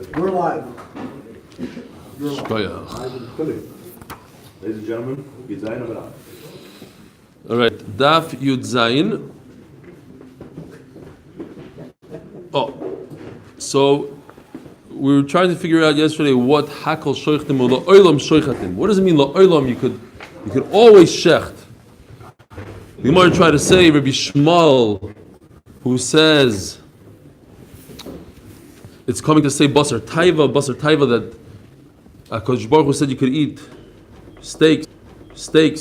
We're live. Shkoyach. Ladies and gentlemen, Yud Zayin Amid Aleph. All right, Daf Yud Zayin. Oh, so we were trying to figure out yesterday what hakol shoichtim or la'olam shoichatim. What does it mean la'olam? You could always shecht. The Gemara tried to say Rabbi Shmuel, who says it's coming to say basar taiva that Kodesh Baruch Hu said you could eat steaks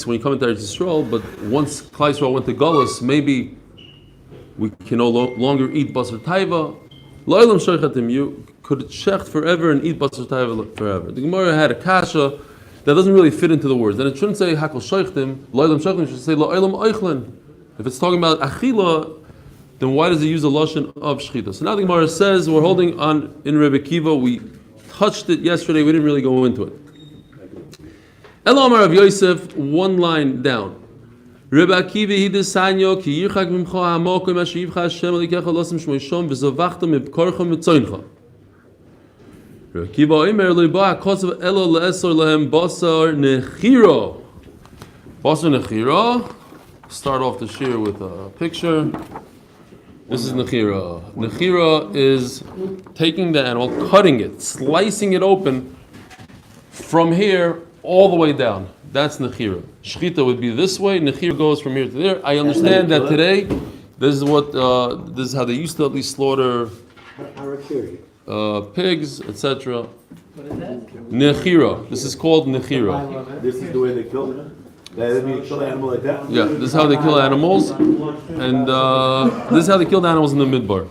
when you come into Eretz Yisrael, but once Klal Yisrael went to Galus, maybe we can no longer eat basar taiva. La'olam shoichatim, you could shecht forever and eat basar taiva forever. The Gemara had a kasha that doesn't really fit into the words. Then it shouldn't say hakol shoichtim, la'olam shoichtim, it should say la'olam oichlin. If it's talking about achila, then why does it use a lashon of shchita? So now the Gemara says we're holding on in Rebbe Kiva. We touched it yesterday. We didn't really go into it. Elo Amar Rav Yosef, one line down. Rebbe Akiva hidesanyo ki yirchak mimcha hamokim asher yivcha Hashem alikecha losem shmoishom v'zovachta mibkorcha mitzoincha. Rebbe Akiva oimer lo yiba hakosav elo le'esor lehem basar nechiro. Basar nechiro. Start off the shir with a picture. This is nechira. Nechira is taking the animal, cutting it, slicing it open from here all the way down. That's nechira. Shchita would be this way. Nechira goes from here to there. I understand that today, this is how they used to at least slaughter pigs, etc. Nechira. This is called nechira. This is the way they kill it. They kill an animal like that? Yeah, this is how they kill animals, and this is how they kill the animals in the midbar.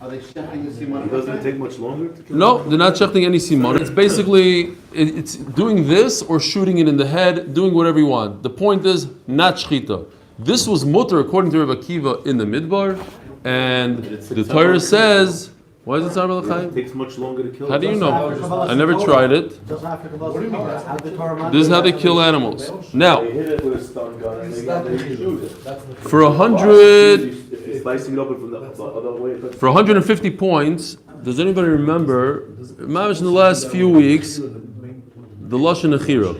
Are they shechting the simon? Doesn't it take much longer to kill? No, they're not shechting any simon. It's basically it's doing this or shooting it in the head, doing whatever you want. The point is not shchita. This was mutter according to Rebbe Akiva in the midbar, and the Torah says. Why is it Tzar Balachayim? It takes much longer to kill. How do you know? I never tried it. This is how they kill animals. Now, They hit it with a stun gun and they shoot it. for 100, Slicing it open from the other way. for 150 points, does anybody remember? Mamish in the last few weeks, the lashon nechira.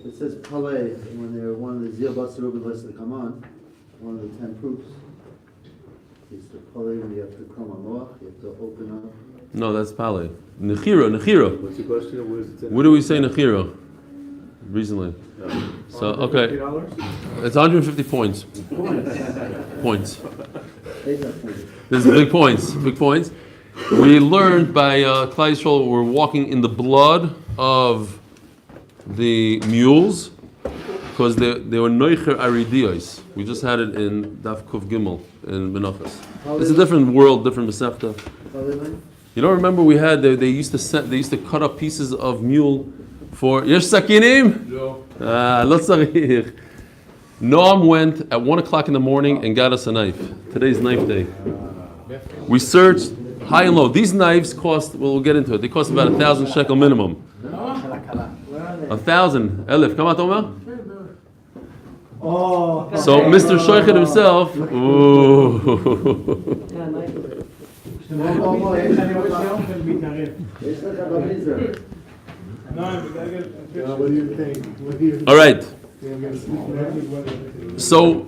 It says palei when they're one of the zil basarub list that come on, one of the 10 proofs. It's the palei when you have to come on moach, you have to open up. No, that's pale. Nechira. What's your question? What do we say nechira? Recently. So okay, it's 150 points. Points. There's big points. Big points. We learned by Klal Yisrael we're walking in the blood of the mules because they were noicher aridiyos. We just had it in Daf Kuf Gimel in Menachos. It's a different world, different Masechta. You don't remember we had they used to cut up pieces of mule for Yesh Sakinim? No. Lo tzarich. Noam went at 1 o'clock in the morning and got us a knife. Today's knife day. We searched high and low. These knives cost, we'll get into it, they cost about 1,000 shekel minimum. 1,000. Elif, come on, Tomer. Oh. So Mr. Shoichet himself, ooh. All right. So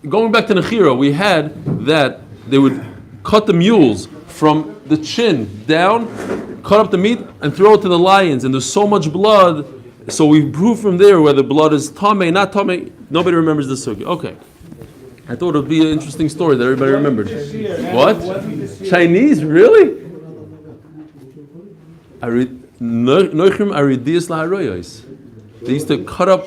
going back to Nechira, we had that they would cut the mules from the chin down, cut up the meat, and throw it to the lions. And there's so much blood, so we prove from there whether blood is tamei, not tamei. Nobody remembers this sugi. Okay. I thought it would be an interesting story that everybody remembered. What? Chinese? Really? They used to cut up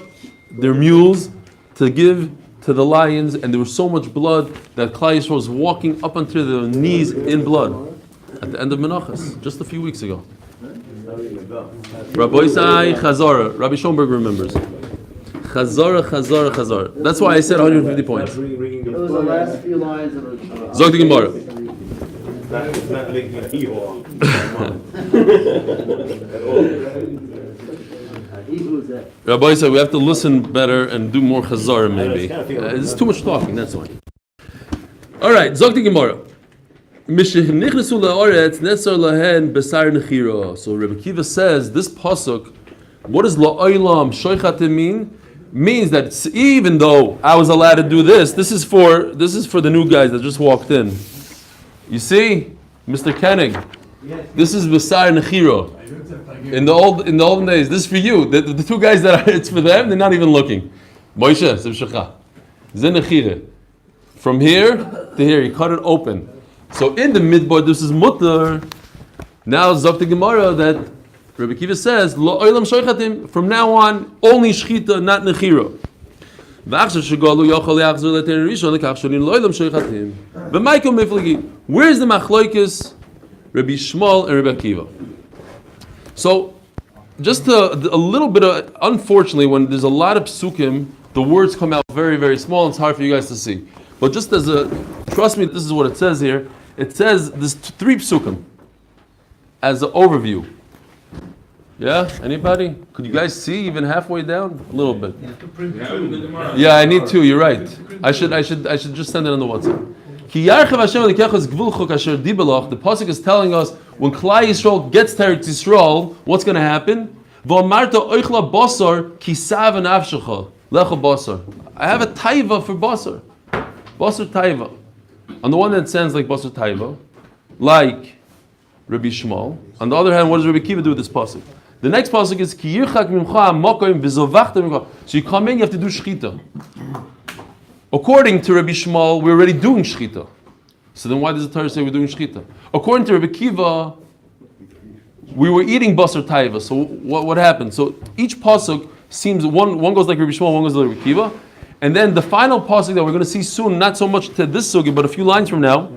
their mules to give to the lions, and there was so much blood that Klal Yisrael was walking up onto their knees in blood at the end of Menachos, just a few weeks ago. Rabbi Isai Chazara, Rabbi Schoenberg remembers. Chazara. That's why I said 150 points. It was the last few lines of Zog the Gemara. It's not making a hee-haw. Rabbi said we have to listen better and do more chazara maybe. It's too much talking, that's why. All right, Zog the Gemara. Mishnichnesu la'aretz netzar lahen besar nechira. So Rebbe Kiva says this pasuk. What does la'olam shoichatim mean? Means that even though I was allowed to do this, this is for the new guys that just walked in. You see, Mr. Koenig, this is besar nechira. In the olden days, this is for you. The two guys it's for them. They're not even looking. Moshe, zevshecha, zenechire. From here to here, he cut it open. So in the midbar, this is mutter. Now Zok the Gemara that Rebbe Kiva says, Lo oilam shoichatim, from now on, only shchita, not nechira. Where's the machlokes, Rabbi Shmuel and Rebbe Kiva? So, just a little bit of, unfortunately, when there's a lot of psukim, the words come out very, very small, and it's hard for you guys to see. But just trust me, this is what it says here. It says there's 3 psukim as an overview. Yeah? Anybody? Could you guys see even halfway down? A little bit. Yeah, I need 2. You're right. I should just send it on the WhatsApp. The pasuk is telling us when Klai Yisrael gets to Eretz Yisrael, what's going to happen? I have a taiva for basar. Basar taiva. On the one hand, it sounds like basar taiva, like Rabbi Shmuel. On the other hand, what does Rabbi Kiva do with this pasuk? The next pasuk is ki yirchak mimcha makoim v'zovachta mimcha. So you come in, you have to do shchita. According to Rabbi Shmuel, we're already doing shchita. So then why does the Torah say we're doing shchita? According to Rabbi Kiva, we were eating basar taiva. So what happened? So each pasuk seems, one goes like Rabbi Shmuel, one goes like Rabbi Kiva. And then the final pasuk that we're going to see soon, not so much to this sugi, but a few lines from now,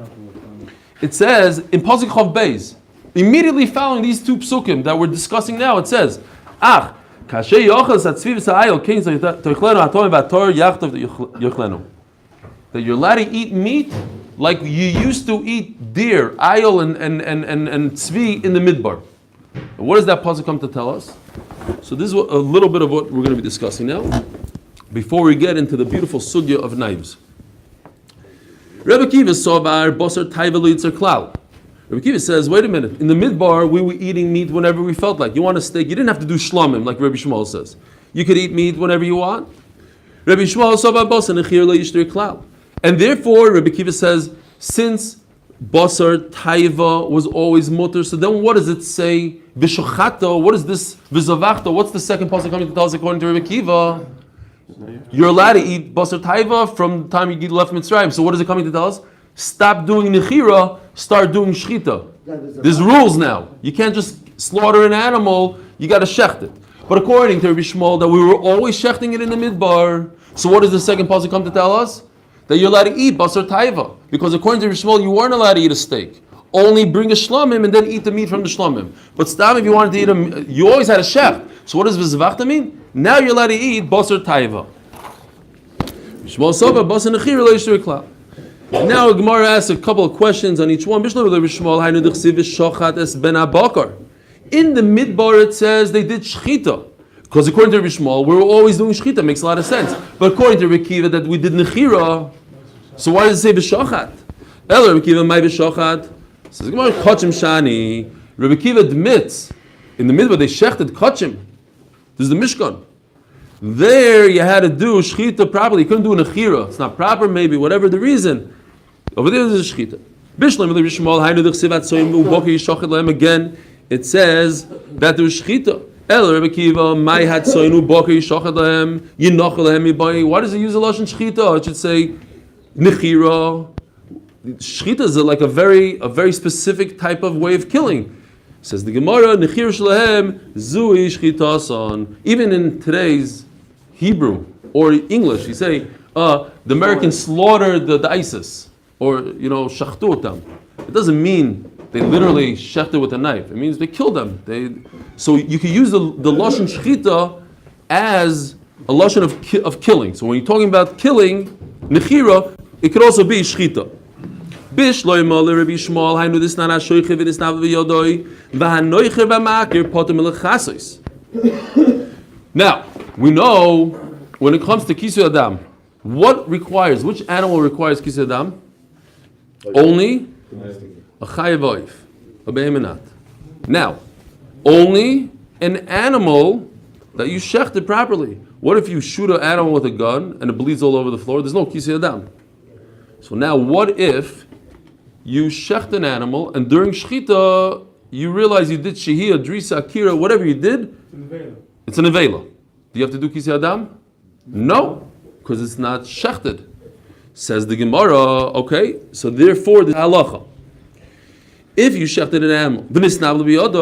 it says, in pasuk Chav Beis, immediately following these 2 psukim that we're discussing now, it says, that you're allowed to eat meat like you used to eat deer, ayol, and tzvi in the midbar. And what does that pasuk come to tell us? So this is a little bit of what we're going to be discussing now, before we get into the beautiful sugya of knives. Rebbe Kiva saw bar basar taiva lo yitzer klal. Rebbe Kiva says, wait a minute, in the midbar we were eating meat whenever we felt like. You want a steak, you didn't have to do shlamim like Rebbe Shmuel says. You could eat meat whenever you want. Rebbe Shmuel saw bar basar nechir lo yishter klal. And therefore, Rebbe Kiva says, since basar taiva was always mutter, so then what does it say? V'shochato, what is this? V'zavachto, what's the second pasuk coming to tell us according to Rebbe Kiva? You're allowed to eat basar taiva from the time you left Mitzrayim. So what is it coming to tell us? Stop doing nechira, start doing shchita. There's rules now. You can't just slaughter an animal, you got to shecht it. But according to Rabbi Shmuel, that we were always shechting it in the midbar. So what does the second pasuk come to tell us? That you're allowed to eat basar taiva. Because according to Rabbi Shmuel, you weren't allowed to eat a steak. Only bring a shlamim and then eat the meat from the shlamim. But stop if you wanted to eat you always had a shecht. So what does v'zavachta mean? Now you're allowed to eat basar taiva. Shmuel Soba basar nechir lo yishter klal. Now Gemara asks a couple of questions on each one. In the midbar it says they did shchita. Because according to Rabbi Shmuel, we were always doing shchita. Makes a lot of sense. But according to Rabbi Kiva that we did nechira, so why does it say v'shochat? Ela Rabbi Kiva may v'shochat. Says Gemara kachim shani. Rabbi Kiva admits in the midbar they shechted kachim. This is the Mishkan. There you had to do shchita properly. You couldn't do nechira. It's not proper, maybe whatever the reason. Over there is shchita. Again, it says that there was shchita. Why does it use a lashon shchita? It should say nechira. Shchita is like a very specific type of way of killing. Says the Gemara, nechira shalahem zui shchitasan. Even in today's Hebrew or English, you say the Americans slaughtered the ISIS. Or, shachtu otam. It doesn't mean they literally shechted with a knife. It means they killed them. So you can use the lashon shchita as a lashon of killing. So when you're talking about killing, nechira, it could also be shchita. Bish lo yimale Rabbi Shmuel haynu this nana shoyche v'dis nav v'yodoi v'hanoicher v'makir potem elechasos. Now we know when it comes to kisu adam, which animal requires kisu adam? Only a chayav oif, a behemonat. Now, only an animal that you shechted properly. What if you shoot an animal with a gun and it bleeds all over the floor? There's no kisei adam. So now, what if you shecht an animal and during shechita you realize you did shehiyah, drisa, akira, whatever you did, it's an avela. Do you have to do kisei adam? No, because it's not shechted. Says the Gemara, okay, so therefore the halacha. If you shechted an animal,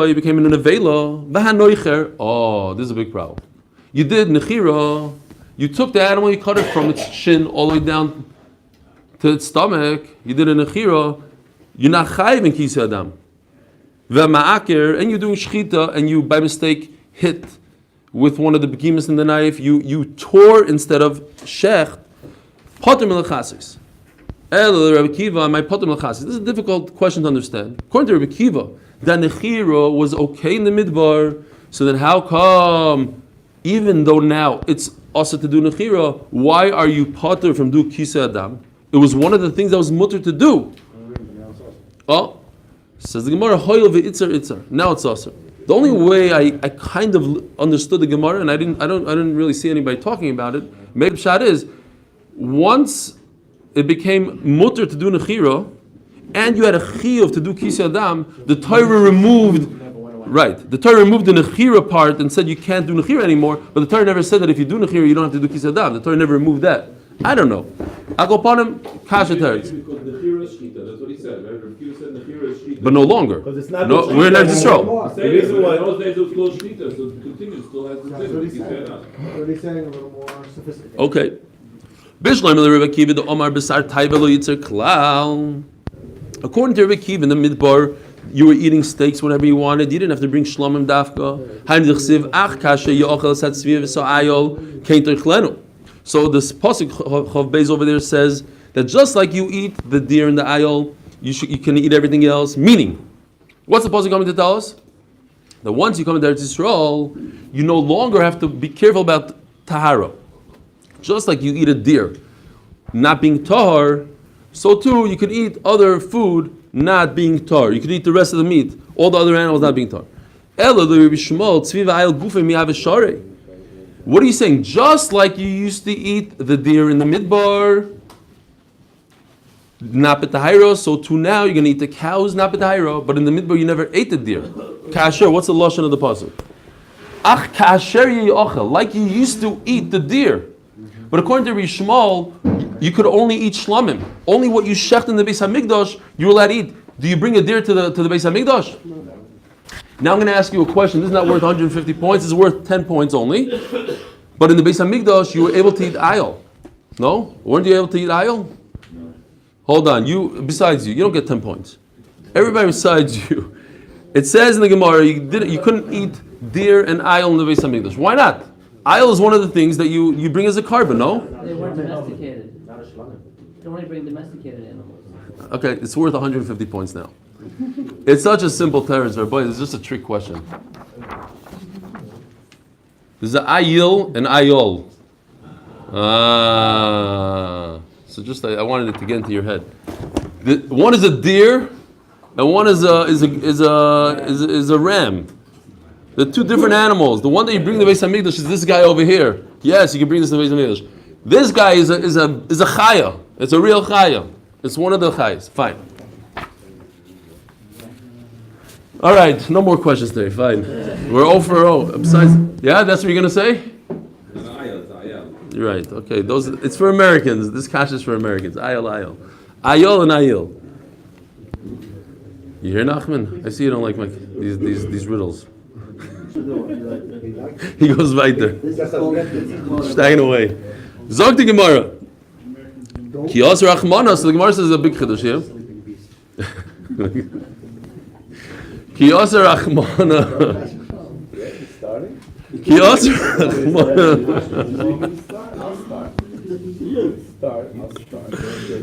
you became an avela, oh, this is a big problem. You did nechira, you took the animal, you cut it from its chin all the way down to its stomach, you did a nechira, you're not chayiv in kisei adam. And you're doing shechita, and you by mistake hit with one of the behemoths in the knife, you tore instead of shecht, potter melachasis. Rabbi Kiva, my potter melachasis. This is a difficult question to understand. According to Rabbi Kiva, that nechira was okay in the midbar, so then how come, even though now it's also to do nechira, why are you potter from do kisei adam? It was one of the things that was mutter to do. Oh, says the Gemara, hoyel ve'itzer itzer. Now it's also. The only way I kind of understood the Gemara, and I didn't really see anybody talking about it. Maybe pshat is once it became mutter to do nechira, and you had a chiyuv to do kisei adam. The Torah removed. Right, the Torah removed the nechira part and said you can't do nechira anymore. But the Torah never said that if you do nechira you don't have to do kisei adam. The Torah never removed that. I don't know. Akopanim kasha teretz. That's what he said, right? Rabbi said nechira is shita. But no longer. Because it's not No, we're in Eretz Yisrael. The reason why those days it was called shita, so it continues, still has the That's what he's saying. That's what he's saying, a little more sophisticated. Okay. Bishloim le Rabbi Kiva the Omar Besar Taiva lo Yitzer Klal. According to Rabbi Kiva in the Midbar, you were eating steaks whenever you wanted. You didn't have to bring shlomim dafka. So this pasuk Chav Beis over there says that just like you eat the deer in the ayol, you can eat everything else. Meaning, what's the pasuk coming to tell us? That once you come into Eretz Yisrael, you no longer have to be careful about tahara. Just like you eat a deer, not being tahar, so too you can eat other food not being tar. You can eat the rest of the meat, all the other animals not being tar. What are you saying? Just like you used to eat the deer in the midbar, not b'tahira, so too now you're going to eat the cows, not b'tahira, but in the midbar you never ate the deer. Kasher, what's the lashon of the pasuk? Ach kasher ye'ochel, like you used to eat the deer. But according to Rishmal, you could only eat shlamim. Only what you shecht in the Beis HaMikdash, you're allowed to eat. Do you bring a deer to the Beis HaMikdash? No. Now I'm going to ask you a question. This is not worth 150 points. This is worth 10 points only. But in the Beis HaMikdash, you were able to eat ayil. No? Weren't you able to eat ayil? No. Hold on. Besides you don't get 10 points. Everybody besides you. It says in the Gemara, you couldn't eat deer and ayil in the Beis HaMikdash. Why not? Ayil is one of the things that you bring as a carbon, no? They weren't domesticated. They only bring domesticated animals. Okay, it's worth 150 points now. It's such a simple terrorist, boy. It's just a trick question. There's an ayil and ayol. So just I wanted it to get into your head. One is a deer, and one is a ram. They're two different animals. The one that you bring to the Beis HaMikdash is this guy over here. Yes, you can bring this to the Beis HaMikdash. This guy is a chaya. It's a real chaya. It's one of the chayas. Fine. All right, no more questions today. Fine. We're 0 for 0. Besides, yeah, that's what you're gonna say. You're right. Okay, it's for Americans. This cash is for Americans. Ayol and ayil. You hear Nachman? I see you don't like these riddles. He goes weiter. Staying away. Zog the Gemara. Kiyos Rachmana. So the Gemara says a big chiddush here. Kiyos Rachmana. Kiyos Rachmana.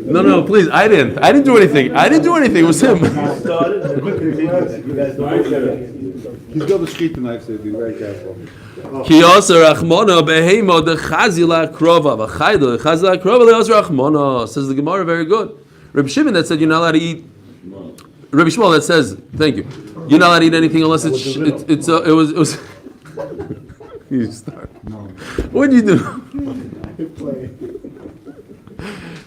No, please. I didn't do anything. It was him. He's got the street knife, so be very careful. Kiyos Rachmana behema de chazila krova v'chayda chazila krova leos Rachmana. Says the Gemara, very good. Reb Shimon that said you're not allowed to eat Rabbi Shmuel that says, thank you. You're not allowed to eat anything unless it was. You start. What did you do?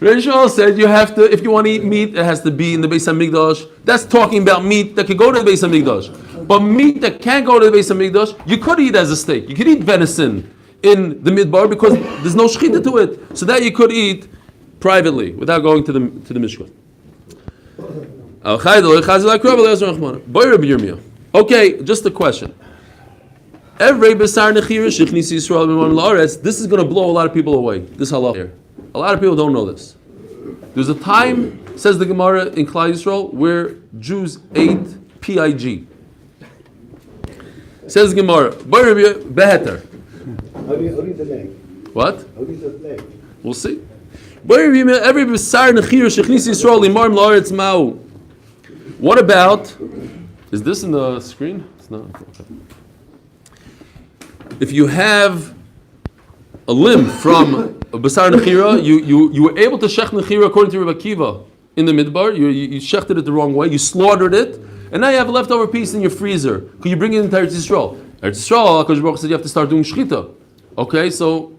Rabbi Shmuel said you have to, if you want to eat meat, it has to be in the Beis Hamikdash. That's talking about meat that could go to the Beis Hamikdash. But meat that can't go to the Beis Hamikdash, you could eat as a steak. You could eat venison in the midbar because there's no shechita to it. So that you could eat privately without going to the Mishkan. Okay, just a question. This is going to blow a lot of people away. This halakha here. A lot of people don't know this. There's a time, says the Gemara in Klal Yisrael, where Jews ate pig. Says the Gemara, beheter. How do you the leg? What? How do you the leg? We'll see. What about? Is this in the screen? It's not. Okay. If you have a limb from a basar nechira, you were able to shech nechira according to Rabbi Akiva in the midbar. You shechted it the wrong way. You slaughtered it, and now you have a leftover piece in your freezer. Could you bring it into Eretz Yisrael? Eretz Yisrael, HaKadosh Baruch Hu said you have to start doing shechita. Okay, so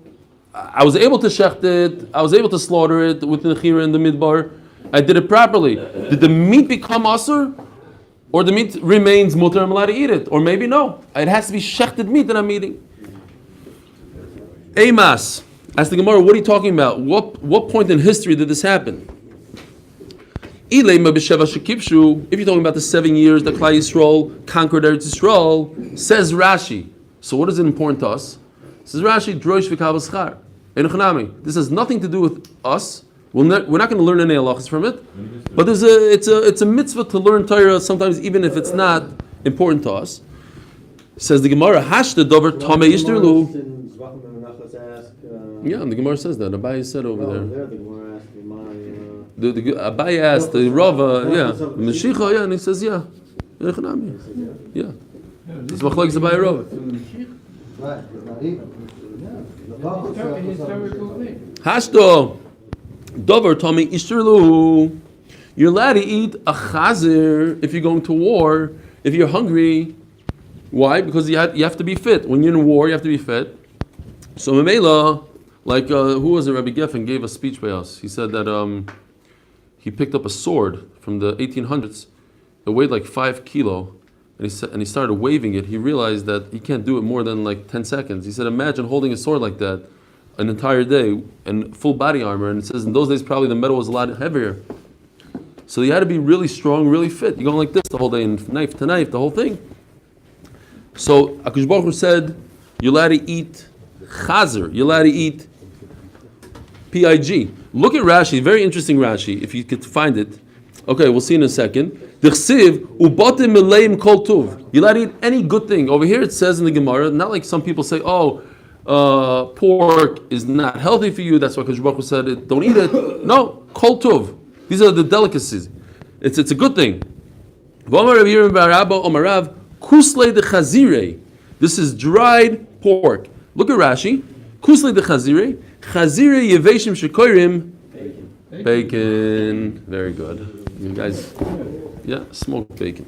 I was able to shecht it. I was able to slaughter it with the nechira in the midbar. I did it properly. Did the meat become asur? Or the meat remains mutar, I'm allowed to eat it? Or maybe no. It has to be shechted meat that I'm eating. Eimas. Ask the Gemara, what are you talking about? What point in history did this happen? If you're talking about the 7 years that Klal Yisrael conquered Eretz Yisrael, says Rashi. So what is it important to us? Says Rashi, Droish v'kavos schar. This has nothing to do with us. We're not going to learn any halachas from it, but it's a mitzvah to learn Torah sometimes even if it's not important to us. Says the Gemara, Hashta dover tamei ishterlu. Yeah, and the Gemara says that. Abaye said over there. The Abaye asked the Rava, Meshicha, and he says, yeah. Yeah. It's machlokes Abaye Rava. Hashta. Dover Tommy Ishterlu. You're allowed to eat a chazer if you're going to war, if you're hungry. Why? Because you have to be fit. When you're in war, you have to be fit. So Mamela, like who was it? Rabbi Geffen gave a speech by us. He said that he picked up a sword from the 1800s. It weighed like 5 kilo, and he started waving it. He realized that he can't do it more than like 10 seconds. He said, imagine holding a sword like that an entire day and full body armor, and it says in those days probably the metal was a lot heavier. So you had to be really strong, really fit. You're going like this the whole day, and knife to knife, the whole thing. So HaKadosh Baruch Hu said, you're allowed to eat chazer, you're allowed to eat pig. Look at Rashi, very interesting Rashi, if you could find it. Okay, we'll see in a second. D'chsiv ubatim meleim kol tuv. You're allowed to eat any good thing. Over here it says in the Gemara, not like some people say, pork is not healthy for you. That's why Kadosh Baruch Hu said don't eat it. No, kol tov. These are the delicacies. It's a good thing. This is dried pork. Look at Rashi. Kusle de chazire. Chazire yeveshim shekorim. Bacon. Very good. You guys, smoked bacon.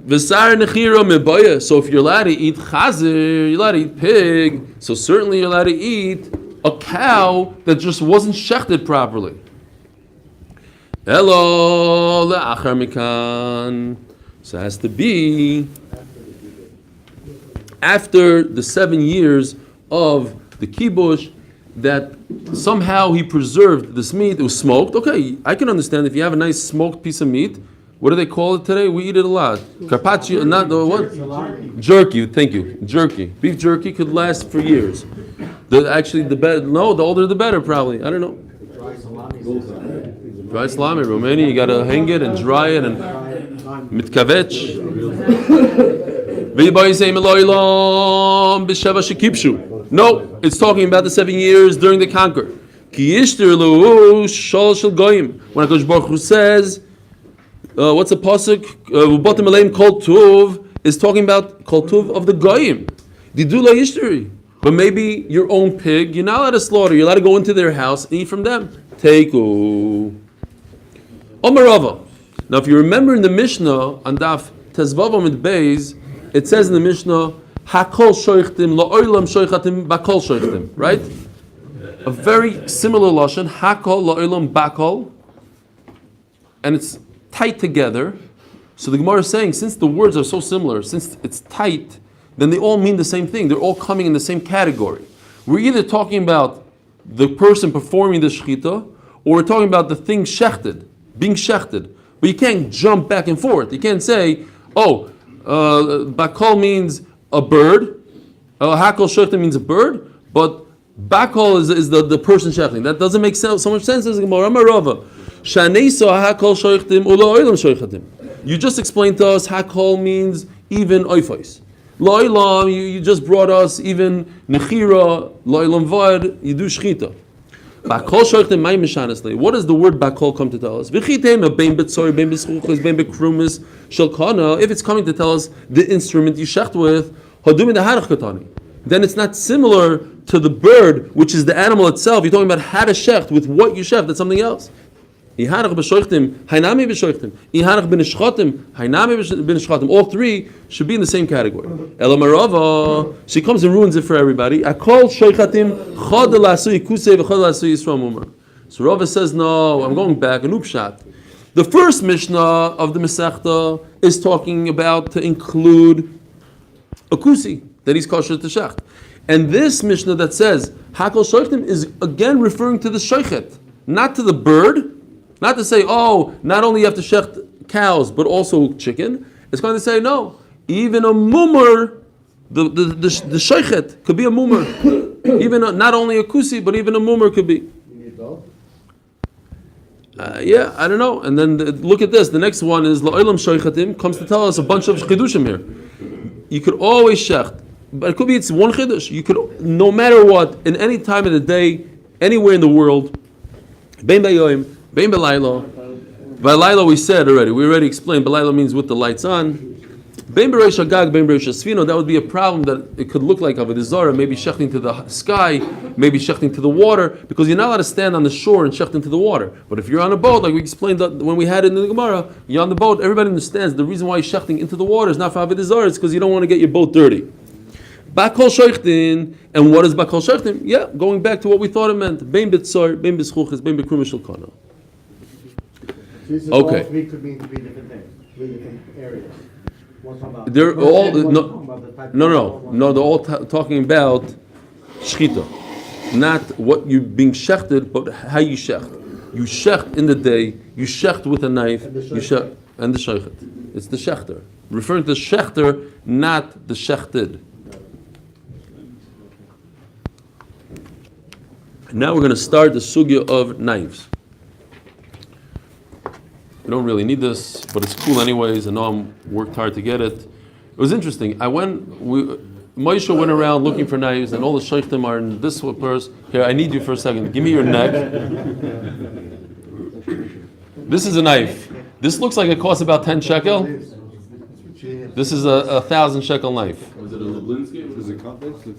V'sar nechira meboya. So if you're allowed to eat chazer, you're allowed to eat pig. So certainly you're allowed to eat a cow that just wasn't shechted properly. Hello, le'achar mikan. So it has to be after the 7 years of the kibush that somehow he preserved this meat. It was smoked. Okay, I can understand if you have a nice smoked piece of meat. What do they call it today? We eat it a lot. Carpaccio, not the what? Jerky. Thank you. Jerky. Beef jerky could last for years. The older the better, probably. I don't know. Dry salami, Romania. You gotta hang it and dry it and mitkavech. No, it's talking about the 7 years during the conquer. When HaKadosh Baruch Hu says, what's the pasuk? Ubatim aleim kol tuv is talking about kol tuv of the goyim. Didula yishteri. But maybe your own pig, you're not allowed to slaughter. You're allowed to go into their house and eat from them. Teiku. Omer Rava. Now, if you remember in the Mishnah on Daf Tezvav and Beis, it says in the Mishnah, Hakol shoichtim la'olam shoichatim bakol shoichtim. Right? A very similar lashon, Hakol la'olam bakol, and it's tight together. So the Gemara is saying, since the words are so similar, since it's tight, then they all mean the same thing. They're all coming in the same category. We're either talking about the person performing the shechita, or we're talking about the thing shechted, being shechted. But you can't jump back and forth. You can't say, bakol means a bird, hakol shechted means a bird, but bakol is the person shechting. That doesn't make so much sense as Gemara. Rava. You just explained to us hakol means even oifos. Lo'ilam, you just brought us even nechira, lo'ilam vad, you do shchita. Bakol shoichtem may mishanesle. What does the word bakol come to tell us? V'chitem a bein betzor, bein beschuchas, bein bekrumis, shalkana. If it's coming to tell us the instrument you shecht with, hadum the harach katani. Then it's not similar to the bird, which is the animal itself. You're talking about how to shecht with what you shecht. That's something else. Ihanach b'shoichtim, hainami b'shoichtim. Ihanach b'nishchatim, hainami b'nishchatim. All three should be in the same category. Elamarava, she comes and ruins it for everybody. Akol shoichatim chad lasui kusei v'chad lasui yisra mumar. So Rava says, no, I'm going back, an upshat. The first Mishnah of the Masechta is talking about to include a kusi, that he's kosher to shecht. And this Mishnah that says, Hakol shoichtim is again referring to the shoichet, not to the bird. Not to say, not only you have to shecht cows, but also chicken. It's going to say, no, even a mummer, the sheichet could be a mummer. Even not only a kusi, but even a mummer could be. Yeah, I don't know. And then look at this. The next one is la'olam sheichatim, comes to tell us a bunch of chidushim here. You could always shecht, but it could be it's one chidush. You could, no matter what, in any time of the day, anywhere in the world, bein bayoim, bein belayla. Belayla we said already. We already explained. Belayla means with the lights on. Bein bereish hagag, bein bereish hasfino. That would be a problem that it could look like avodah zarah, maybe shechting to the sky, maybe shechting to the water, because you're not allowed to stand on the shore and shecht into the water. But if you're on a boat, like we explained when we had it in the Gemara, you're on the boat. Everybody understands the reason why you're shechting into the water is not for avodah zarah. It's because you don't want to get your boat dirty. Bakol shoichtin, and what is bakol shoichtin? Yeah, going back to what we thought it meant. Bein betzor, bein beschuchas, bein bekrumis shel. Okay. All three could mean three different things, three different areas. They're all no. They're all talking about shchita, not what you're being shechted, but how you shecht. You shecht in the day. You shecht with a knife. You shecht and the sheichet. It's the shechter, referring to the shechter, not the shechted. Now we're going to start the sugya of knives. We don't really need this, but it's cool anyways. I know I'm worked hard to get it. It was interesting. Moshe went around looking for knives, and all the sheikhtim are in this purse. Here, I need you for a second. Give me your neck. This is a knife. This looks like it costs about 10 shekel. This is a 1,000 shekel knife. Was it a Lublinsky?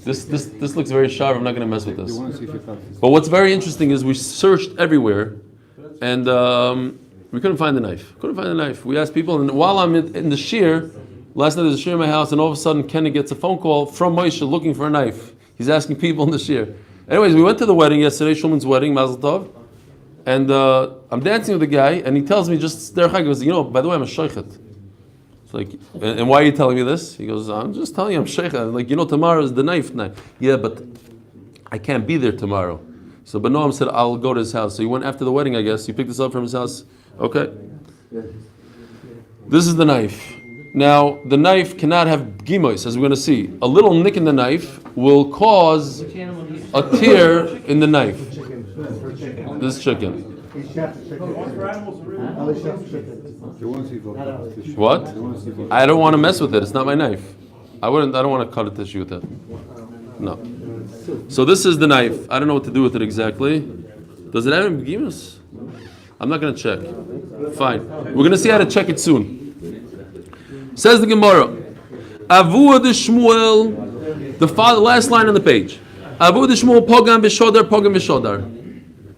This looks very sharp. I'm not going to mess with this. But what's very interesting is we searched everywhere, and we couldn't find the knife. We asked people, and while I'm in the shir, last night there's a shir in my house, and all of a sudden Kenny gets a phone call from Moshe looking for a knife. He's asking people in the shir. Anyways, we went to the wedding yesterday, Chulin's wedding, Mazel Tov, and I'm dancing with the guy, and he tells me just there, he goes, by the way, I'm a sheichet. It's like, and why are you telling me this? He goes, I'm just telling you I'm sheichet. I'm like, tomorrow is the knife night. Yeah, but I can't be there tomorrow. So, but Noam said, I'll go to his house. So he went after the wedding, I guess. You picked this up from his house. Okay. This is the knife. Now, the knife cannot have gimois, as we're going to see. A little nick in the knife will cause a tear in the knife. This chicken. What? I don't want to mess with it. It's not my knife. I don't want to cut a tissue with it. No. So this is the knife. I don't know what to do with it exactly. Does it have any gimois? I'm not going to check. Fine. We're going to see how to check it soon. Says the Gemara. Avu de Shmuel, the last line on the page. Avu de Shmuel pogam b'shodar, pogam b'shodar.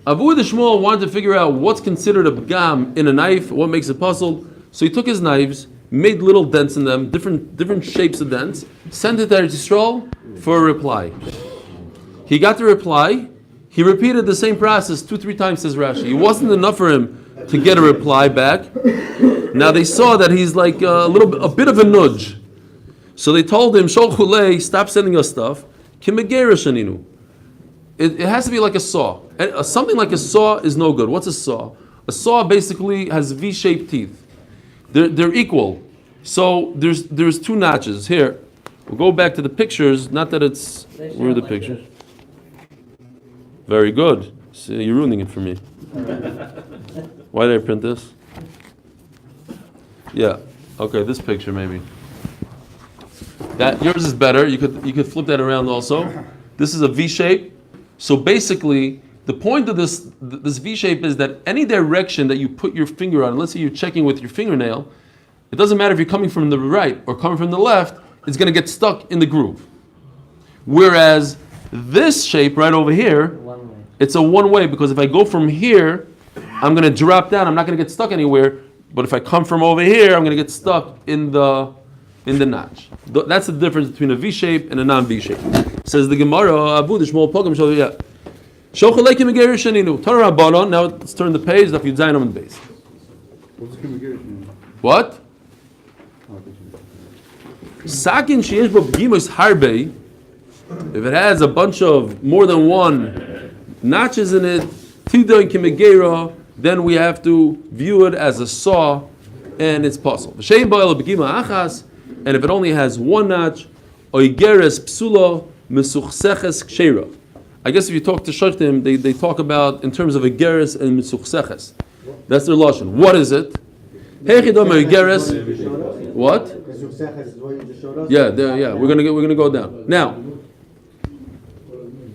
Avu the Shmuel wanted to figure out what's considered a pgam in a knife, what makes it puzzle. So he took his knives, made little dents in them, different shapes of dents, sent it to Eretz Yisrael for a reply. He got the reply. He repeated the same process 2-3 times, says Rashi. It wasn't enough for him to get a reply back. Now they saw that he's like a bit of a nudge. So they told him, Shol Chulei, stop sending us stuff. It has to be like a saw. And something like a saw is no good. What's a saw? A saw basically has V-shaped teeth. They're equal. So there's 2 notches. Here, we'll go back to the pictures. Not that it's... Where are the pictures? Very good. See, you're ruining it for me. Why did I print this? Yeah. Okay, this picture maybe. That yours is better. You could flip that around also. This is a V shape. So basically, the point of this V shape is that any direction that you put your finger on, let's say you're checking with your fingernail, it doesn't matter if you're coming from the right or coming from the left, it's going to get stuck in the groove. Whereas this shape right over here, One way. it's a one-way, because if I go from here, I'm going to drop down. I'm not going to get stuck anywhere. But if I come from over here, I'm going to get stuck in the notch. That's the difference between a V shape and a non-V shape. Says the Gemara, Abu the Shmuel Pogam Shol, yeah. Shochalei Meger Shaninu. Torah Rabbanon. Now let's turn the page. Daf Yud Zayin on the base. What's the communication? What? Sakin sheyesh bo pgimos harbe. If it has a bunch of more than one notches in it, tidoin kimegera, then we have to view it as a saw, and it's possible. V'shein bo'el b'gima achas, and if it only has one notch, oigeres psulo mesuchseches kshera. I guess if you talk to shachtim, they talk about in terms of a geres and mesuchseches. That's their lashon. What is it? Heichidom oigeres. What? Yeah, we're gonna go down now.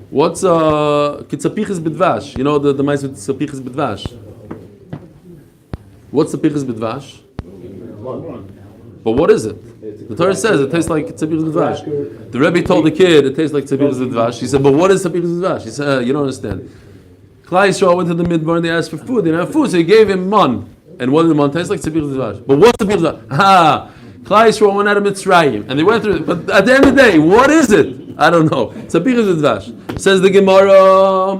What's kitzapichas bidvash? You know the mice with kitzapichas bidvash. What's the pichas bidvash? But what is it? The Torah says it tastes like kitzapichas bidvash. The Rebbe told the kid it tastes like kitzapichas bidvash. He said, but what is kitzapichas bidvash? He said, you don't understand. Klai Yisrael went to the midbar and they asked for food. They didn't have food, so he gave him man. And what did the man taste like? Kitzapichas bidvash. But what's kitzapichas bidvash? Ah, Klai Yisrael went out of Mitzrayim and they went through it. But at the end of the day, what is it? I don't know. Kitzapichas bidvash. Says the Gemara.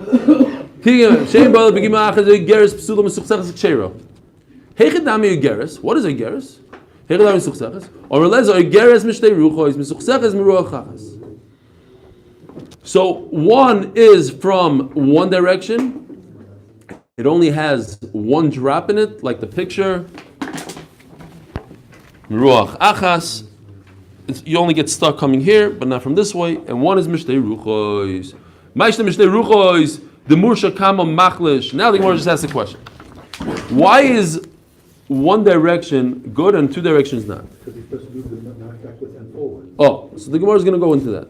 What is a geras? So one is from one direction. It only has one drop in it, like the picture. Miruach achas. You only get stuck coming here, but not from this way. And one is mishtei ruchois. Ma'ishte mishtei ruchois. The mursha kama machlish. Now the Gemara just asks the question: why is one direction good and 2 directions not? Because he's supposed to do the backwards and forward. Oh, so the Gemara is going to go into that.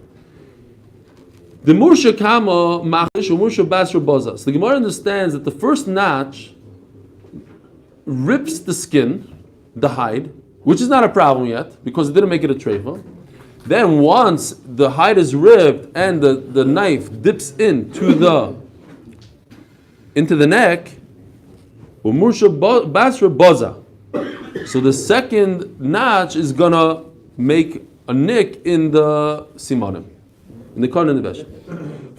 The mursha kama machlish or mursha basra baza. So the Gemara understands that the first notch rips the skin, the hide, which is not a problem yet because it didn't make it a treifa. Then once the hide is ripped and the knife dips into the neck, basra baza. So the second notch is gonna make a nick in the simanim, in the korban and the vesh.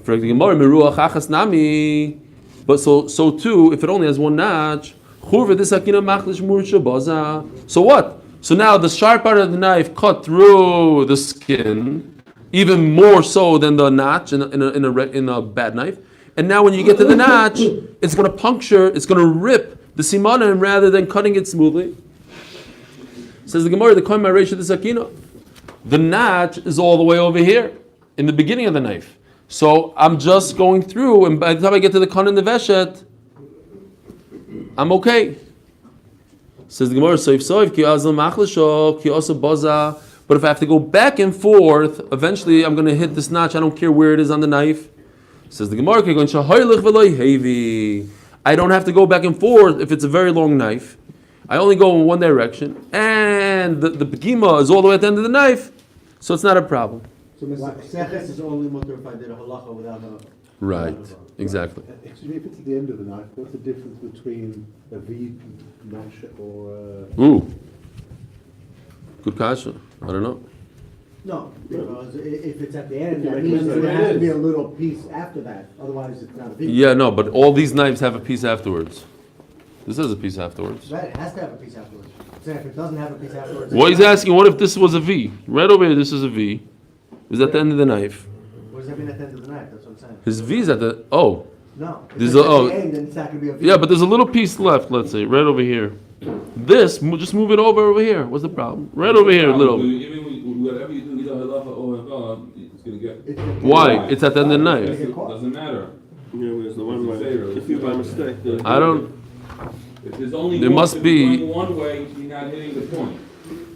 For the Gemara, meruach achas nami. But so too, if it only has one notch, churva this hakina machlish mursha baza. So what? So now the sharp part of the knife cut through the skin, even more so than the notch in a bad knife. And now when you get to the notch, it's going to puncture, it's going to rip the simanim rather than cutting it smoothly. Says the Gemara, the kohen ma'aresh the sakina. The notch is all the way over here in the beginning of the knife. So I'm just going through, and by the time I get to the kohen and the veshet, I'm okay. Says the Gemara, but if I have to go back and forth, eventually I'm going to hit this notch. I don't care where it is on the knife. Says the Gemara, I don't have to go back and forth if it's a very long knife. I only go in one direction, and the begima is all the way at the end of the knife, so it's not a problem. So Seches is only mutter if I did a halacha without a... Right, exactly. Excuse me, if it's at the end of the knife, what's the difference between a V notch or Ooh, good kasha. I don't know. No, because if it's at the end, that means there has to be a little piece after that, otherwise it's not a V. Yeah, no, but all these knives have a piece afterwards. This has a piece afterwards. Right, it has to have a piece afterwards. So if it doesn't have a piece afterwards. Well, he's asking, what if this was a V? Right over here, this is a V. Is at the end of the knife. What does that mean at the end of the knife? That's what I'm saying. His V's at the, oh. No. If There's it's a- at oh. the end, then it's not gonna be a V. Yeah, but there's a little piece left, let's say, right over here. This, just move it over here. What's the problem? Right over here, a little. Even whatever you do, either halacha or halacha, it's gonna get. It's gonna- Why? It's at the end of the It's gonna knife. get caught. Doesn't matter. Yeah, where's the one Doesn't say way? really. If you by mistake. I don't, If there's only There one, must if be- you're going one way, you're not hitting the point,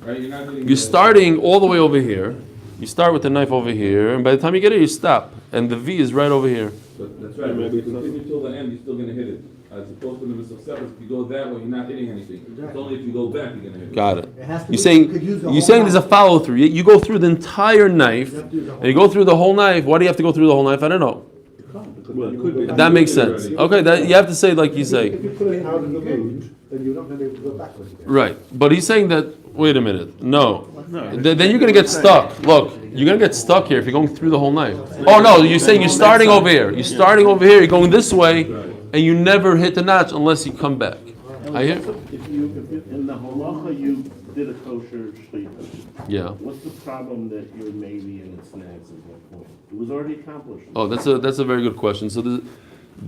right? You're not hitting. you're starting all the way over here. You start with the knife over here, and by the time you get here, you stop. And the V is right over here. But that's right. If you continue till the end, you're still gonna hit it. As opposed to the Misafsefes, if you go that way, you're not hitting anything. It's only if you go back, you're gonna hit it. Got it. It has to You're be- saying, you could use the you're whole saying there's a knife. follow through. You go through the entire knife, You have to use the whole and you go through the whole knife. Why do you have to go through the whole knife? I don't know. Well, it could be. That makes sense. Okay, that you have to say like you say. if you put it out of the wound, then you're not going to be able to go backwards again. Right, but he's saying that. Wait a minute. No. Then you're gonna get stuck. Look, you're gonna get stuck here if you're going through the whole knife. Oh no, you're saying you're starting over here. You're starting over here. You're going this way, and you never hit the notch unless you come back. I hear. If you, in the halacha you did a kosher shechita, Yeah. what's the problem that you're maybe in its snags at that point? It was already accomplished. Oh, that's a very good question. So the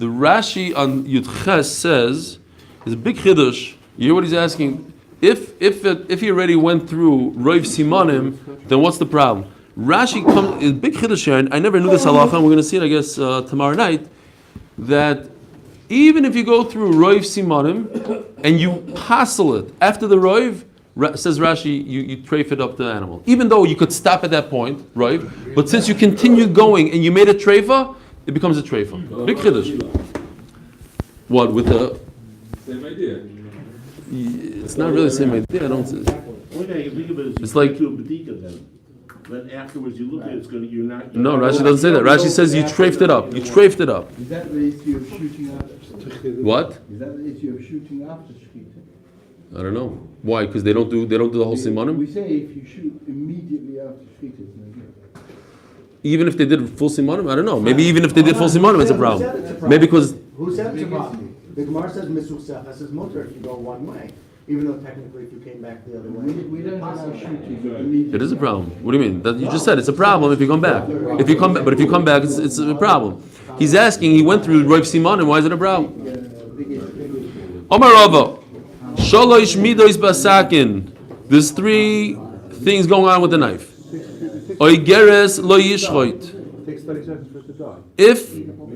Rashi on Yud Ches says is a big chiddush. You hear what he's asking? If he already went through Roiv Simanim, then what's the problem? Rashi comes is big chiddush here. And I never knew this halacha. And we're going to see it, I guess, tomorrow night. That even if you go through Roiv Simanim and you passel it after the Roiv, says Rashi, you treif it up the animal. Even though you could stop at that point, Roiv, but since you continued going and you made a treifa, it becomes a treifa. Big chiddush. What with the? Same idea. It's not really the same idea. I don't. Okay, you think of it as It's like- to a bedika then. But afterwards you look at it, it's gonna, you're not. No, Rashi doesn't say that. Rashi says you treifed it up. You treifed it up. Is that the issue of shooting after? What? Is that the issue of shooting after shechita? I don't know. Why? Because they don't do the whole We simanim. say if you shoot immediately after shechita, it's no good. Even if they did full simanim, I don't know. Maybe even if they did full simanim, it's a problem. Maybe because Who said it's a problem? The Gemara says Misufsefes says mutter if you go one way, even though technically if you came back the other way. We don't allow possible. shooting immediately. it is a problem. What do you mean? That you just said it's a problem if you come back. If you come back, but if you come back, it's a problem. He's asking. He went through Roiv Simanim. Why is it a problem? Omar Rava, Shalosh Midos Basakin. There's three things going on with the knife. Oigeres lo yishchoit. It takes 30 seconds for it to die.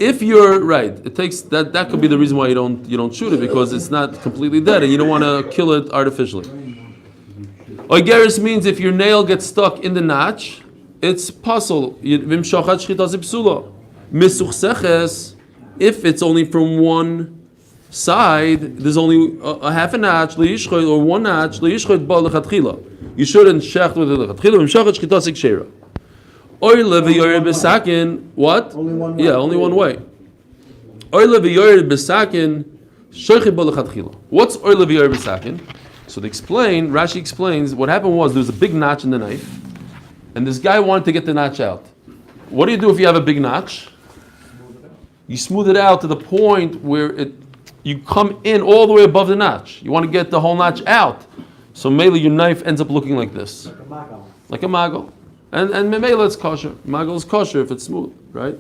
If you're right, it takes that could be the reason why you don't shoot it, because it's not completely dead and you don't want to kill it artificially. Oigeres means if your nail gets stuck in the notch, it's puzzle. Misuchseches, if it's only from one side, there's only a half a notch, or one notch, you shouldn't shecht with the what? Only one way. Yeah, only one way. What's so they explain, Rashi explains, what happened was there was a big notch in the knife, and this guy wanted to get the notch out. What do you do if you have a big notch? You smooth it out to the point where you come in all the way above the notch. You want to get the whole notch out. So mainly your knife ends up looking like this. Like a magal. And memela it's kosher. Magal is kosher if it's smooth, right?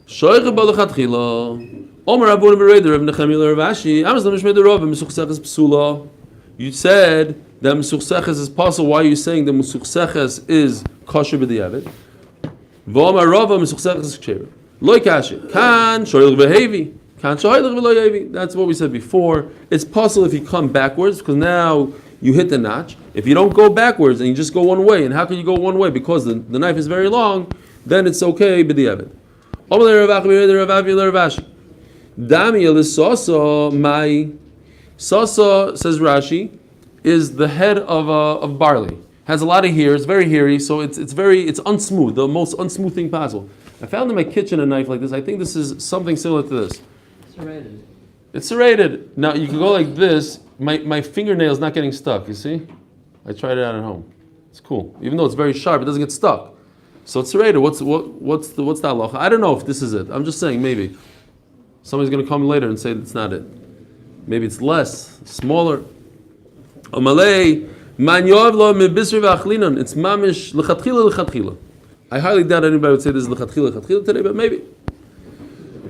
Shoyche balachatchila. Omer Rabbeinu Bereder Reb Nechemiah Rav Ashi. Amazon Mishmei Rov Mesuchseches Psula. You said that Mesuchseches is possible. Why are you saying that Mesuchseches is kosher b'diavad? V'Omer Rava Mesuchseches Ksheira. Loi kasher. Kan shoylich v'hevi. Kan shoylich v'lo yevi. That's what we said before. It's possible if you come backwards, because now you hit the notch. If you don't go backwards and you just go one way, and how can you go one way? Because the knife is very long, then it's okay b'diavad. Omer Rav Ashi. Damiel is Sasa, my Sasa, says Rashi, is the head of barley. has a lot of hair. It's very hairy, so it's unsmooth, the most unsmooth thing possible. I found in my kitchen a knife like this. I think this is something similar to this. Serrated. It's serrated. Now you can go like this. My fingernail's not getting stuck. You see? I tried it out at home. It's cool. Even though it's very sharp, it doesn't get stuck. So it's serrated. What's the halacha? I don't know if this is it. I'm just saying maybe. Somebody's going to come later and say it's not it. Maybe it's less, smaller. Amalei man yov lo mebisri v'achlinon. It's mamish lechatchila. I highly doubt anybody would say this is lechatchila today, but maybe.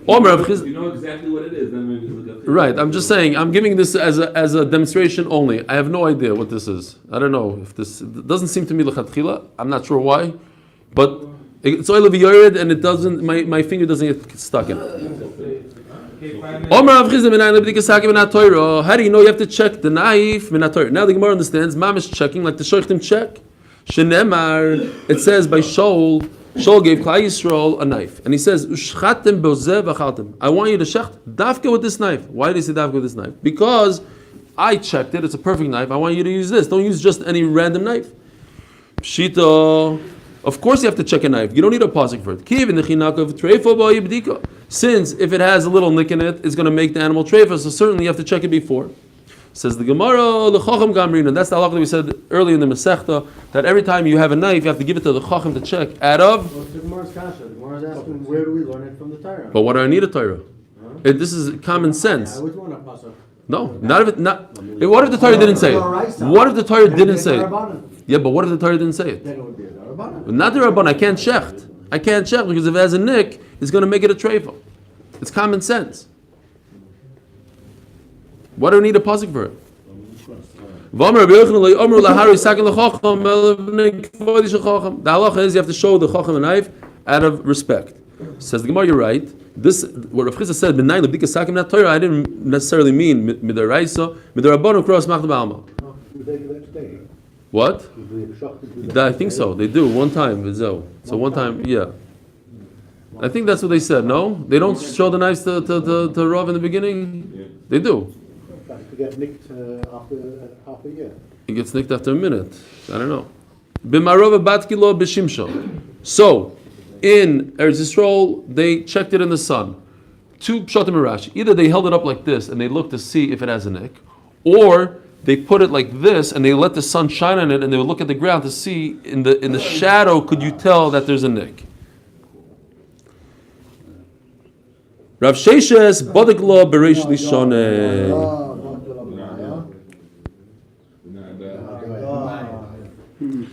You know exactly what it is, then maybe it's Right, I'm just saying, I'm giving this as a demonstration only. I have no idea what this is. I don't know if this, it doesn't seem to me lechatchila. I'm not sure why, but it's oil of yored and it doesn't, my finger doesn't get stuck in it. How do you know you have to check the knife? Now the Gemara understands, Mam is checking like the Shochtim check. Shenemar, it says by Shaul gave Klal Yisrael a knife. And he says, I want you to shecht dafka with this knife. Why did he say dafka with this knife? Because I checked it, it's a perfect knife. I want you to use this. Don't use just any random knife. Pshita, of course you have to check a knife. You don't need a pasuk for it. Since if it has a little nick in it, it's going to make the animal treifa, so certainly you have to check it before. Says the Gemara, l'chacham gamrin, and that's the halakha that we said earlier in the Masechta, that every time you have a knife, you have to give it to the chacham to check out of. Well, it's the Gemara's kasha. The Gemara's asking, where do we learn it from the Torah? But what do I need a Torah? This is common sense. I would want a pasuk. No, not if it. What if the Torah didn't say it? What if the Torah didn't say it? Yeah, but what if the Torah didn't say it? Then it would be a Rabbanan. Not the Rabban. I can't shecht. I can't check because if it has a nick, it's going to make it a treifa. It's common sense. Why do I need a pasuk for it? The halacha is you have to show the chacham a knife out of respect. Says the Gemara, you're right. This what Rav Chizda said, I didn't necessarily mean midaraisa, midarabanu cross machta ba'alma. What? I think so. They do one time. So one time, yeah. I think that's what they said. No, they don't show the knives to Rav in the beginning. Yeah. They do. To get nicked after half a year. It gets nicked after a minute. I don't know. B'marova bat kilo b'shimsho. So, in Eretz Yisrael, they checked it in the sun. Two pshatim and Rashi. Either they held it up like this and they looked to see if it has a nick, or they put it like this and they let the sun shine on it and they would look at the ground to see in the shadow, could you tell that there's a nick? Rav Sheshes bodik lo bereish lishoneh.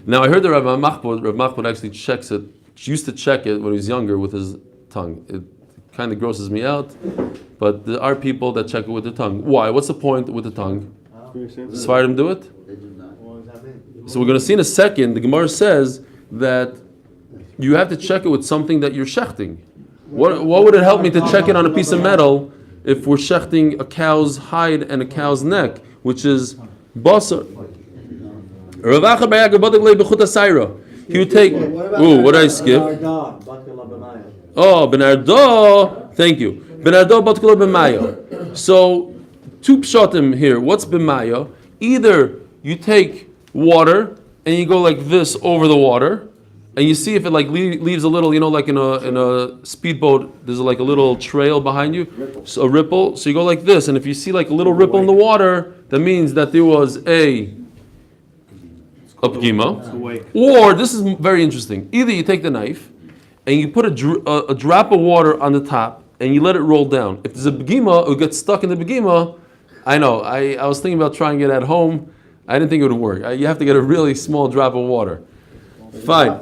Now I heard that Rav Machbod actually checks it. She used to check it when he was younger with his tongue. It kind of grosses me out, but there are people that check it with their tongue. Why? What's the point with the tongue? Sfardim do it? So we're going to see in a second, the Gemara says that you have to check it with something that you're shechting. What would it help me to check it on a piece of metal if we're shechting a cow's hide and a cow's neck, which is basar? He would take. What did I skip? Oh, Benardo. Thank you. Benardo batkala b'maya. So, two pshatim here. What's b'maya? Either you take water and you go like this over the water, and you see if it like leaves a little, like in a speedboat, there's like a little trail behind you, so a ripple. So you go like this, and if you see like a little ripple in the water, that means that there was a pgima. Or this is very interesting. Either you take the knife and you put a drop of water on the top and you let it roll down. If there's a pgima, it will get stuck in the pgima. I know. I was thinking about trying it at home. I didn't think it would work. You have to get a really small drop of water. Fine.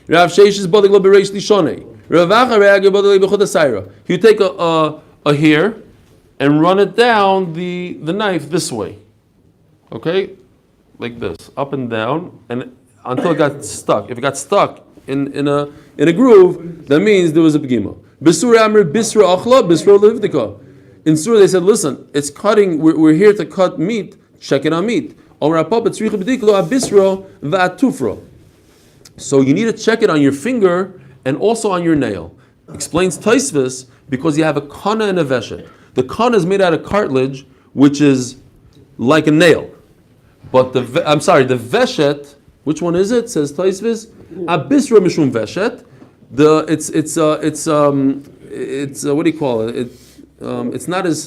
Rav Sheshes bodik lo bereish lishoneh. Rav Acha re'agir bodik lo b'chut hasayra. You take a hair and run it down the knife this way. Okay? Like this, up and down, and until it got stuck. If it got stuck in a groove, that means there was a pgima. B'surah amr bisra achla, bisra livdika. In surah they said, listen, it's cutting. We're here to cut meat. Check it on meat. So you need to check it on your finger and also on your nail. Explains Taisvis, because you have a kana and a veshet. The kana is made out of cartilage, which is like a nail. But the veshet, which one is it? Says Taisvis, abisra mishum veshet. It's what do you call it? It's not as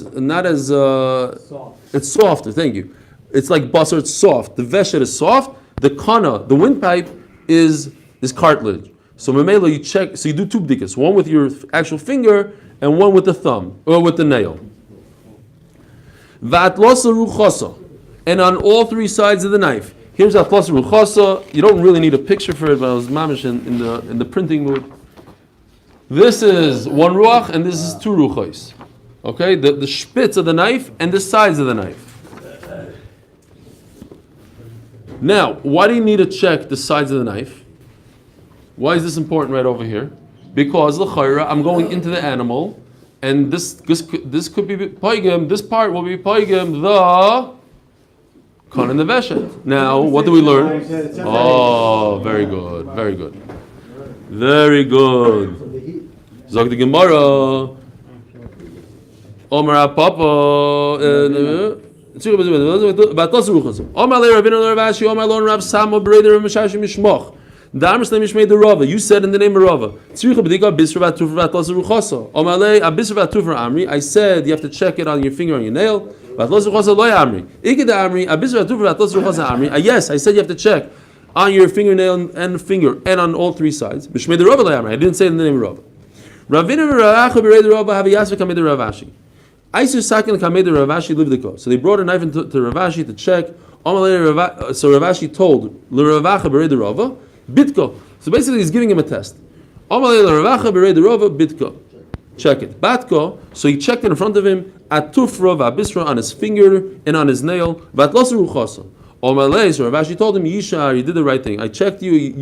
Soft. it's softer. Thank you. It's like basar. It's soft. The veshet is soft. The kana, the windpipe, is cartilage. So memela, you check. So you do two bdikas. One with your actual finger and one with the thumb or with the nail. V'atlosa ruchasa, and on all three sides of the knife. Here's atlosa ruchasa. You don't really need a picture for it, but I was mamish in the printing mood. This is one ruach and this is two ruchos. Okay, the spitz of the knife and the sides of the knife. Now, why do you need to check the sides of the knife? Why is this important right over here? Because l'chayra, I'm going into the animal, and this could be paigim. This part will be paigim the kan and the veshet. Now, what do we learn? Oh, very good, very good, very good. Zog the Gemara. Omar Papa. Omar Le Rabbeinu Le Ravashi. Omar Lon Rav Samo Bereder Rav Mishashi Mishmoch. Damers Le Mishmei the Rava. You said in the name of Rava. Tzricha B'dika Bisra Vatufra Vatlas Ruchasa. Omar Le Abisra Vatufra Amri. I said you have to check it on your finger on your nail. Vatlas Ruchasa Lo Amri. Ikeda Amri Abisra Vatufra Vatlas Ruchasa Amri. Yes, I said you have to check on your fingernail and finger and on all three sides. Mishmei the Rava Lo Amri. I didn't say it in the name of Rava. Ravina Ravacha Bereder Rava have Yasvik Kamei the Ravashi. So they brought a knife into to Ravashi to check. So Ravashi told Ravacha Bereder Rava Bitko. So basically he's giving him a test. Ravacha Bereder Rava Bitko. Check it. Batko. So he checked in front of him at Tufra Vabisra on his finger and on his nail. Vatlosu Ruchasa. So Ravashi told him, Yishar, you did the right thing. I checked you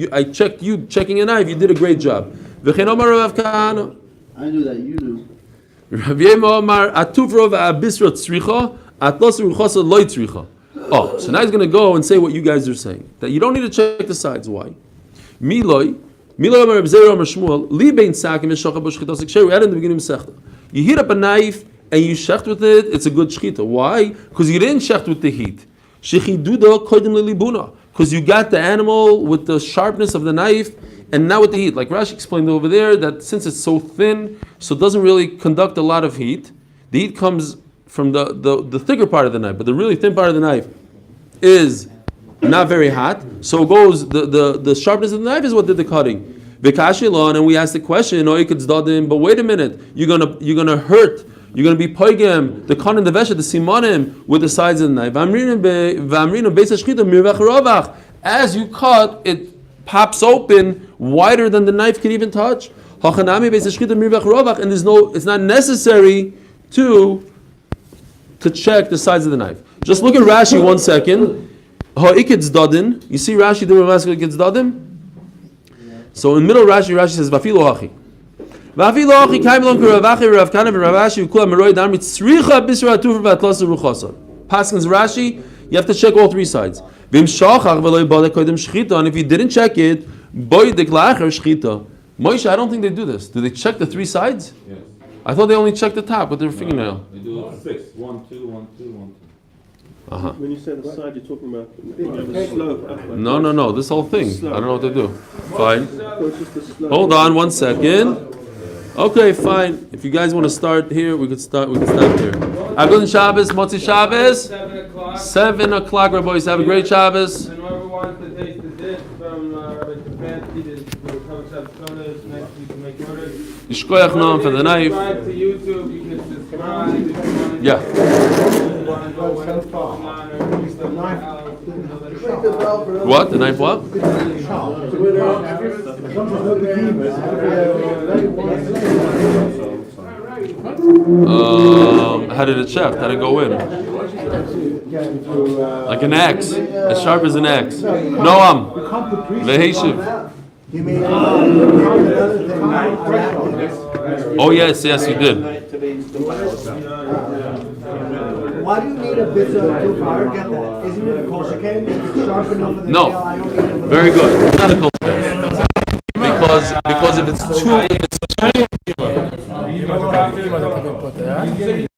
checking a knife. You did a great job. I knew that you knew. Oh, so now he's going to go and say what you guys are saying. That you don't need to check the sides. Why? We had in the beginning of you heat up a knife and you shecht with it, it's a good shechita. Why? Because you didn't shecht with the heat. Because you got the animal with the sharpness of the knife and not with the heat. Like Rashi explained over there, that since it's so thin, so it doesn't really conduct a lot of heat. The heat comes from the thicker part of the knife, but the really thin part of the knife is not very hot. So it goes, the sharpness of the knife is what did the cutting. And we asked the question, but wait a minute, you're gonna hurt, you're gonna be poigem, the kan and the veshet, the simonim with the sides of the knife. As you cut, it pops open wider than the knife can even touch. And it's not necessary to check the sides of the knife. Just look at Rashi 1 second. You see Rashi doing Rashi. So in the middle of Rashi says Vafilo Hachi. Vafilo Hachi Kaimlon Kuravachi Rav Kana Ravashi Ukula Meroi Damrit Tzricha Bisra Tufra Vatlas Ruchasa. Paskins Rashi, you have to check all three sides. Vim Shachach Veloy Bale Kodim Shchita, and if you didn't check it, Boy Deklacher Shchita. Moshe, I don't think they do this. Do they check the three sides? Yes. I thought they only check the top with their fingernail. They do 6. 1, 2, 1, 2, 1, 2. When you say the side, you're talking about the slope upward. No, this whole thing. I don't know what they do. Fine. It's just the slope. Hold on 1 second. Okay, fine. If you guys want to start here, we can start here. Agul Shabbos, Motzi Shabbos. 7 o'clock, Rabbi boys. Have a great Shabbos. And whoever wants to taste the dish from Rabbi Stefansky, the Cover Shabbos Kodesh, next week you can make orders. Yishkoyach Noam for the knife. Subscribe to YouTube, you can subscribe if you want to. Yeah. If you want to go whatever online or use the knife. What? The knife what? How did it shaft? How did it go in? Like an axe. As sharp as an axe. Noam. Veheshiv. Oh yes, you did. Why do you need a bit of tooth? I don't get that. Isn't it a kosher can? Is it sharp enough for the nail? I don't get it. Very good. It's not a kosher. Because if it's too